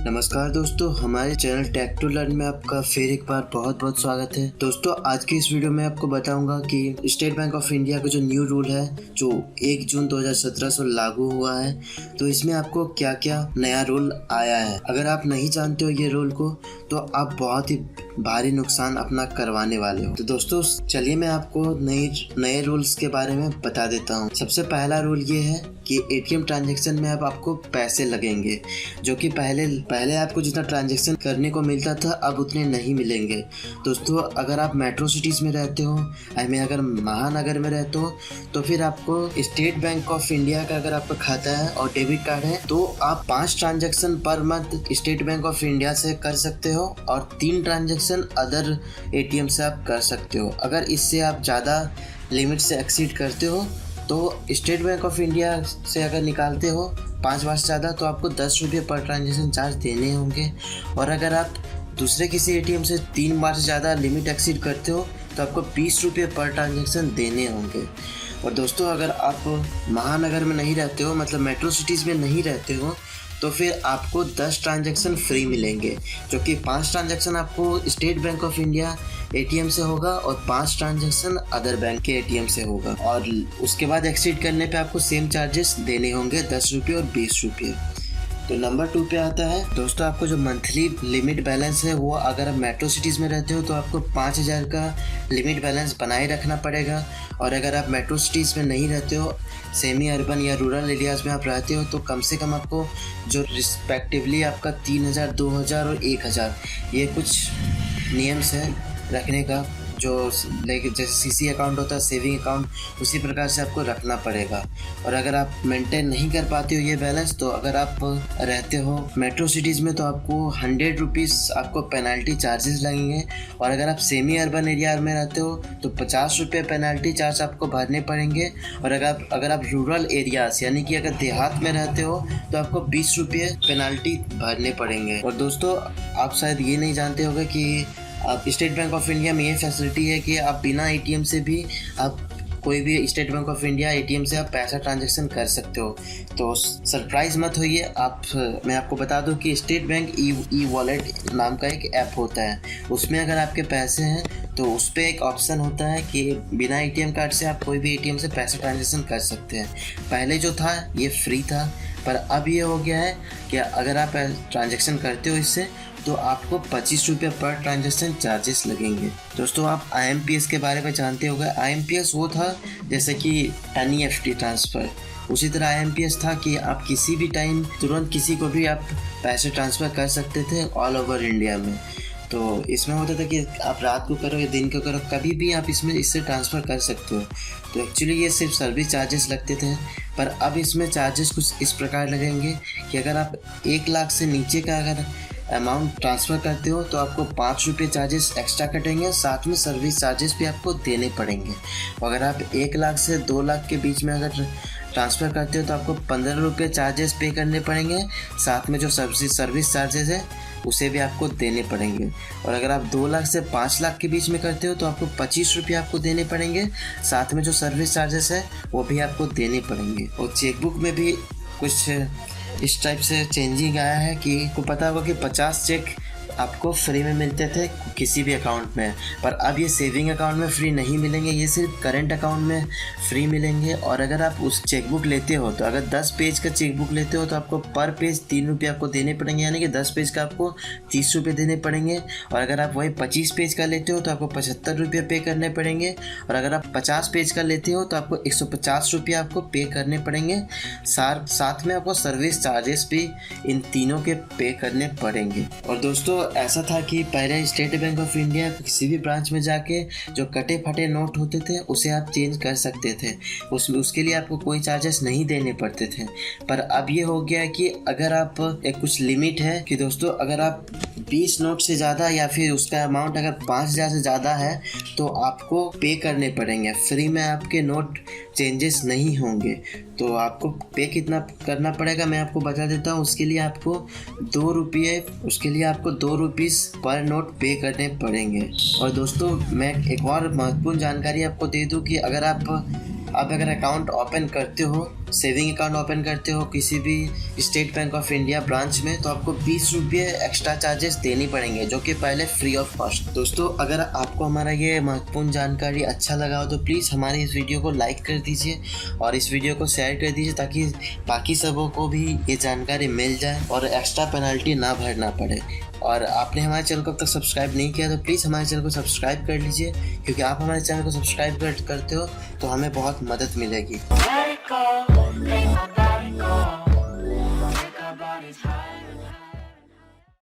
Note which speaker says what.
Speaker 1: नमस्कार दोस्तों, हमारे चैनल टेक टू लर्न में आपका फिर एक बार बहुत बहुत स्वागत है। दोस्तों, आज की इस वीडियो में आपको बताऊंगा कि स्टेट बैंक ऑफ इंडिया का जो न्यू रूल है जो 1 जून 2017 से लागू हुआ है, तो इसमें आपको क्या क्या नया रूल आया है। अगर आप नहीं जानते हो ये रूल को, तो आप बहुत ही भारी नुकसान अपना करवाने वाले हो। तो दोस्तों, चलिए मैं आपको नए रूल्स के बारे में बता देता हूँ। सबसे पहला रूल ये है कि एटीएम ट्रांजैक्शन में अब आपको पैसे लगेंगे, जो कि पहले आपको जितना ट्रांजैक्शन करने को मिलता था अब उतने नहीं मिलेंगे। दोस्तों, अगर आप मेट्रो सिटीज में रहते हो, अगर महानगर में रहते हो, तो फिर आपको स्टेट बैंक ऑफ इंडिया का अगर आपका खाता है और डेबिट कार्ड है, तो आप 5 transaction per month state bank of India से कर सकते हो और 3 ट्रांजैक्शन अदर एटीएम से आप कर सकते हो। अगर इससे आप ज़्यादा लिमिट से एक्सीड करते हो तो स्टेट बैंक ऑफ इंडिया से अगर निकालते हो 5 बार से ज़्यादा, तो आपको 10 रुपये पर ट्रांजेक्शन चार्ज देने होंगे। और अगर आप दूसरे किसी एटीएम से 3 बार से ज़्यादा लिमिट एक्सीड करते हो तो आपको 20 रुपये पर ट्रांजेक्शन देने होंगे। और दोस्तों, अगर आप महानगर में नहीं रहते हो, मतलब मेट्रो सिटीज़ में नहीं रहते हो, तो फिर आपको 10 ट्रांजैक्शन फ्री मिलेंगे, जो कि 5 ट्रांजैक्शन आपको state bank of India ATM से होगा और 5 ट्रांजैक्शन अदर बैंक के एटीएम से होगा। और उसके बाद एक्सीड करने पे आपको सेम चार्जेस देने होंगे, 10 रुपये और 20 रुपये। तो नंबर 2 पे आता है दोस्तों, आपको जो मंथली लिमिट बैलेंस है वो, अगर आप मेट्रो सिटीज़ में रहते हो तो आपको 5000 का लिमिट बैलेंस बनाए रखना पड़ेगा। और अगर आप मेट्रो सिटीज़ में नहीं रहते हो, सेमी अर्बन या रूरल एरियाज़ में आप रहते हो, तो कम से कम आपको जो रिस्पेक्टिवली आपका 3000, 2000 और 1000 ये कुछ नियम्स है रखने का, जो जैसे सीसी अकाउंट होता है, सेविंग अकाउंट, उसी प्रकार से आपको रखना पड़ेगा। और अगर आप मेंटेन नहीं कर पाते हो ये बैलेंस, तो अगर आप रहते हो मेट्रो सिटीज़ में तो आपको 100 रुपीज़ आपको पेनल्टी चार्जेस लगेंगे। और अगर आप सेमी अर्बन एरिया में रहते हो तो 50 रुपये पेनल्टी चार्ज आपको भरने पड़ेंगे। और अगर आप रूरल एरियाज यानी कि अगर देहात में रहते हो तो आपको 20 रुपये पेनल्टी भरने पड़ेंगे। और दोस्तों, आप शायद ये नहीं जानते होंगे कि आप स्टेट बैंक ऑफ इंडिया में ये फैसिलिटी है कि आप बिना एटीएम से भी आप कोई भी state bank of India ATM से आप पैसा ट्रांजैक्शन कर सकते हो। तो सरप्राइज मत होइए। मैं आपको बता दूं कि स्टेट बैंक ई वॉलेट नाम का एक ऐप होता है, उसमें अगर आपके पैसे हैं तो उस पर एक ऑप्शन होता है कि बिना एटीएम कार्ड से आप कोई भी एटीएम से पैसा ट्रांजैक्शन कर सकते हैं। पहले जो था ये फ्री था, पर अब ये हो गया है कि अगर आप ट्रांजैक्शन करते हो इससे, तो आपको 25 रुपये पर ट्रांजैक्शन चार्जेस लगेंगे। दोस्तों, आप IMPS के बारे में जानते होंगे। IMPS वो था जैसे कि NEFT ट्रांसफ़र, उसी तरह IMPS था कि आप किसी भी टाइम तुरंत किसी को भी आप पैसे ट्रांसफ़र कर सकते थे ऑल ओवर इंडिया में। तो इसमें होता था कि आप रात को करो या दिन को करो, कभी भी आप इससे ट्रांसफ़र कर सकते हो। तो एक्चुअली ये सिर्फ सर्विस चार्जेस लगते थे, पर अब इसमें चार्जेस कुछ इस प्रकार लगेंगे कि अगर आप 1 लाख से नीचे का अगर अमाउंट ट्रांसफ़र करते हो तो आपको 5 रुपये चार्जेस एक्स्ट्रा कटेंगे, साथ में सर्विस चार्जेस भी आपको देने पड़ेंगे। अगर आप 1 लाख से 2 लाख के बीच में अगर ट्रांसफ़र करते हो तो आपको 15 रुपये चार्जेस पे करने पड़ेंगे, साथ में जो सर्विस चार्जेस है उसे भी आपको देने पड़ेंगे। और अगर आप 2 लाख से 5 लाख के बीच में करते हो तो आपको 25 रुपये आपको देने पड़ेंगे, साथ में जो सर्विस चार्जेस है वो भी आपको देने पड़ेंगे। और चेकबुक में भी कुछ इस टाइप से चेंजिंग आया है कि आपको पता होगा कि 50 चेक आपको फ्री में मिलते थे किसी भी अकाउंट में, पर अब ये सेविंग अकाउंट में फ्री नहीं मिलेंगे, ये सिर्फ करंट अकाउंट में फ्री मिलेंगे। और अगर आप उस चेकबुक लेते हो तो अगर 10 पेज का चेकबुक लेते हो तो आपको पर पेज 3 रुपये आपको देने पड़ेंगे, यानी कि 10 पेज का आपको 30 रुपये देने पड़ेंगे। और अगर आप वही 25 पेज का लेते हो तो आपको 75 रुपये पे करने पड़ेंगे। और अगर आप 50 पेज का लेते हो तो आपको 150 रुपये आपको पे करने पड़ेंगे। साथ में आपको सर्विस चार्जेस भी इन तीनों के पे करने पड़ेंगे। और दोस्तों, ऐसा था कि पहले स्टेट बैंक ऑफ इंडिया किसी भी ब्रांच में जाके जो कटे फटे नोट होते थे उसे आप चेंज कर सकते थे, उसके लिए आपको कोई चार्जेस नहीं देने पड़ते थे। पर अब ये हो गया कि अगर आप एक कुछ लिमिट है कि दोस्तों, अगर आप 20 नोट से ज़्यादा या फिर उसका अमाउंट अगर 5000 से ज़्यादा है तो आपको पे करने पड़ेंगे। फ्री में आपके नोट चेंजेस नहीं होंगे। तो आपको पे कितना करना पड़ेगा मैं आपको बता देता हूँ। उसके लिए आपको 2 रुपीज़ पर नोट पे करने पड़ेंगे। और दोस्तों, मैं एक और महत्वपूर्ण जानकारी आपको दे दूँ कि अगर अकाउंट ओपन करते हो सेविंग अकाउंट ओपन करते हो किसी भी state bank of India branch में, तो आपको 20 रुपये एक्स्ट्रा चार्जेस देनी पड़ेंगे, जो कि पहले फ्री ऑफ कॉस्ट। दोस्तों अगर आपको हमारा ये महत्वपूर्ण जानकारी अच्छा लगा हो तो प्लीज़ हमारी इस वीडियो को लाइक कर दीजिए और इस वीडियो को शेयर कर दीजिए, ताकि बाकी सबों को भी ये जानकारी मिल जाए और एक्स्ट्रा पेनल्टी ना भरना पड़े। और आपने हमारे चैनल को अब तक सब्सक्राइब नहीं किया तो प्लीज़ हमारे चैनल को सब्सक्राइब कर लीजिए, क्योंकि आप हमारे चैनल को सब्सक्राइब करते हो तो हमें बहुत मदद मिलेगी।